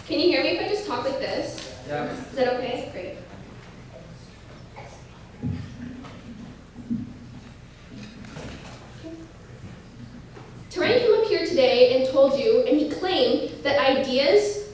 Can you hear me if I just talk like this? Yeah. Is that okay? Great. Tarang came up here today and told you, and he claimed that ideas,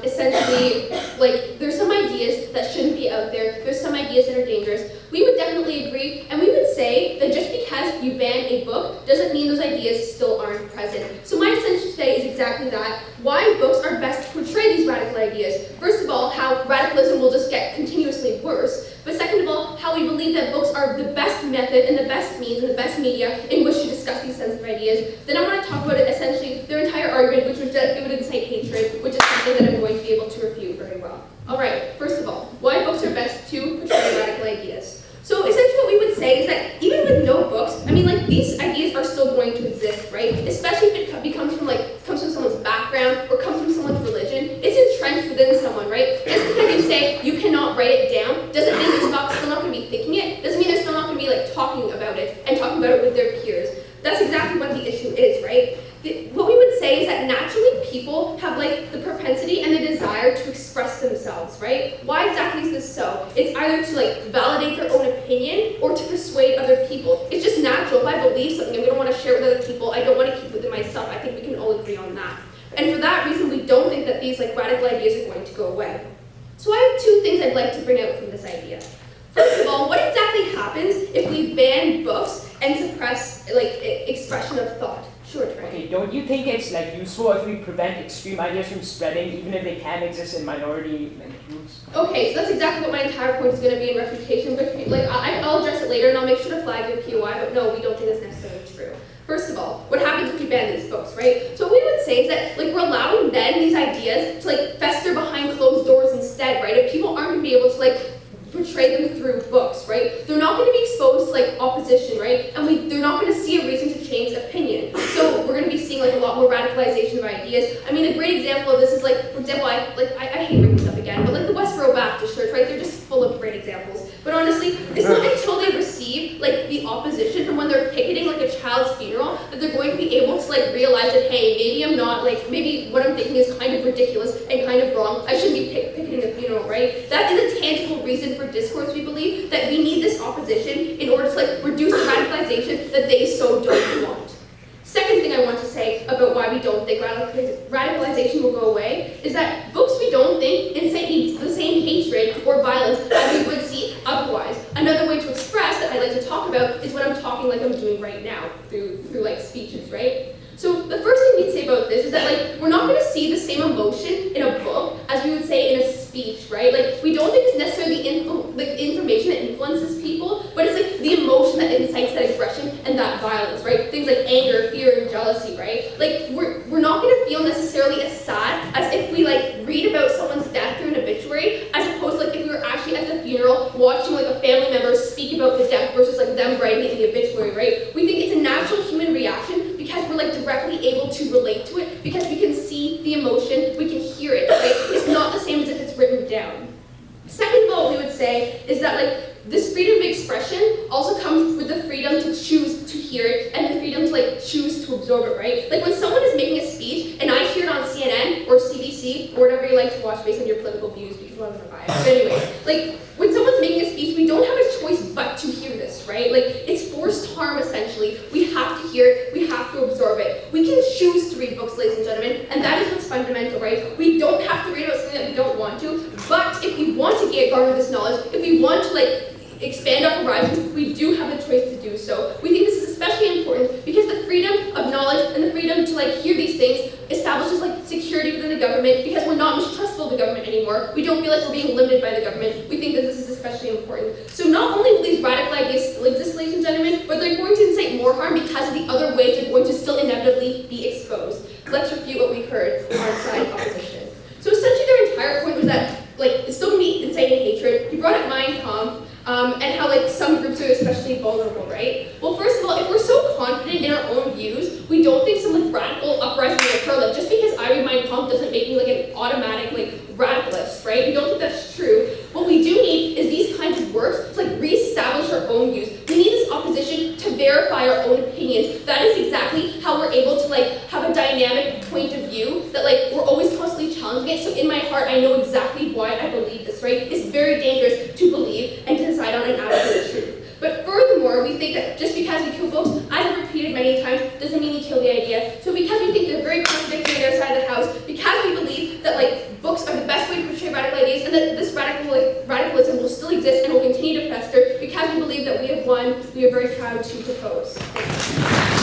essentially, like, there's some ideas that shouldn't be out there, there's some ideas that are dangerous. We would definitely agree, and we would say that just because you ban a book doesn't mean those ideas still aren't present. So my intention today is exactly that, why books are best to portray these radical ideas. First of all, how radicalism will just get continuously worse, but second of all, how we believe that books are the best method and the best means and the best media in which to discuss these sensitive ideas. Then I want to talk about it, essentially, their entire argument, which was that it would incite hatred, which is something that I'm going to be able to refute very well. Alright, first of all, why books are best to portray radical ideas. So essentially what we would say is that even with no books, I mean, like, these ideas are still going to exist, right? Especially if it comes from someone's background or comes from someone's religion, it's entrenched within someone, right? Just because you say you cannot write it down doesn't mean they're still not going to be thinking it, doesn't mean they're still not going to be like talking about it and talking about it with their peers. That's exactly what the issue is, right? What we would say is that naturally people have like the propensity and the desire to express themselves, right? Why exactly is this so? It's either to like validate their own opinion or to persuade other people. It's just natural. If I believe something and we don't want to share it with other people, I don't want to keep it within myself. I think we can all agree on that. And for that reason, we don't think that these like radical ideas are going to go away. So I have two things I'd like to bring out from this idea. First of all, what exactly happens if we ban books and suppress like expression of thought? Sure, Trey. Okay, don't you think it's like useful if we prevent extreme ideas from spreading, even if they can exist in minority groups? Okay, so that's exactly what my entire point is going to be in refutation. But like, I'll address it later, and I'll make sure to flag your POI. But no, we don't think that's necessarily true. First of all, what happens if we ban these books, right? So what we would say is that like we're allowing then these ideas to like fester behind closed doors instead, right? If people aren't going to be able to like portray them through books, right? They're not going to be exposed to like opposition, right? And they're not going to see a reason to change opinion. So we're going to be seeing like a lot more radicalization of ideas. I mean, a great example of this is like, for example, I hate bringing this up again, but like the Westfield Baptist Church, right? They're just full of great examples. But honestly, it's not until they receive like the opposition from when they're picketing like a child's funeral that they're going to be able to like realize that, hey, maybe I'm not like, maybe what I'm thinking is kind of ridiculous and kind of wrong. I shouldn't be picketing a funeral, right? That is a tangible reason for discourse. We believe that we need this opposition in order to like reduce the radicalization that they so don't want. Second thing I want to say about why we don't think radicalization will go away is that books we don't think incite the same hatred or violence as we would see otherwise. Another way to express that I'd like to talk about is what I'm talking like I'm doing right now through like speeches, right? So the first thing we'd say about this is that like we're not going to see the same emotion in a book as we would say in a speech, right? Like we don't think it's necessarily the information that influences people, but it's like the emotion that incites that aggression and that violence, right? Things like anger, fear, and jealousy, right? Like we're not going to feel necessarily as sad as if we like read about someone's death through an obituary, as opposed to like if we were actually at the funeral watching like a family member speak about the death versus like them writing it in the obituary, right? We think it's a natural human reaction because we're like directly able to relate to it, because we can see the emotion, we can hear it, right? It's not the same as if it's written down. Second of all, what we would say is that like this freedom of expression also comes with the freedom to choose to hear it and the freedom to like choose to absorb it, right? Like when someone is making a speech and I hear it on CNN or CBC or whatever you like to watch based on your political views, because one of them are biased. But anyway, like when someone's making a speech, we don't have a choice but to hear this, right? Like it's forced harm essentially. We have to hear it, we have to absorb it. We can choose to read books, ladies and gentlemen, and that is what's fundamental, right? We don't have to read about something that we don't want to, but if we want to garner this knowledge, if we want to like expand our horizons, we do have a choice to do so. We think this is especially important because the freedom of knowledge and the freedom to like hear these things establishes like security within the government, because we're not mistrustful of the government anymore. We don't feel like we're being limited by the government. We think that this is especially important. So not only will these radical ideas still exist, ladies and gentlemen, but they're going to incite more harm because of the other ways they're going to still inevitably be exposed. Let's refute what we heard from our side opposition. So essentially their entire point was that like it's still going to be inciting hatred. You brought up Mein Kampf. And how like some groups are especially vulnerable, right? Well, first of all, if we're so confident in our own views, we don't think some like radical uprising will occur. Like just because I read Mein Kampf doesn't make me like an automatic like radicalist, right? We don't think that's true. What we do need is these kinds of works to like reestablish our own views. We need this opposition to verify our own opinions. That is exactly how we're able to like have a dynamic point of view that like we're always constantly challenging it. So in my I know exactly why I believe this, right? It's very dangerous to believe and to decide on an absolute truth. But furthermore, we think that just because we kill books, as I've repeated many times, doesn't mean we kill the idea. So because we think they're very contradictory on their side of the house, because we believe that books are the best way to portray radical ideas, and that this radicalism will still exist and will continue to fester, because we believe that we have won, we are very proud to propose. Thank you.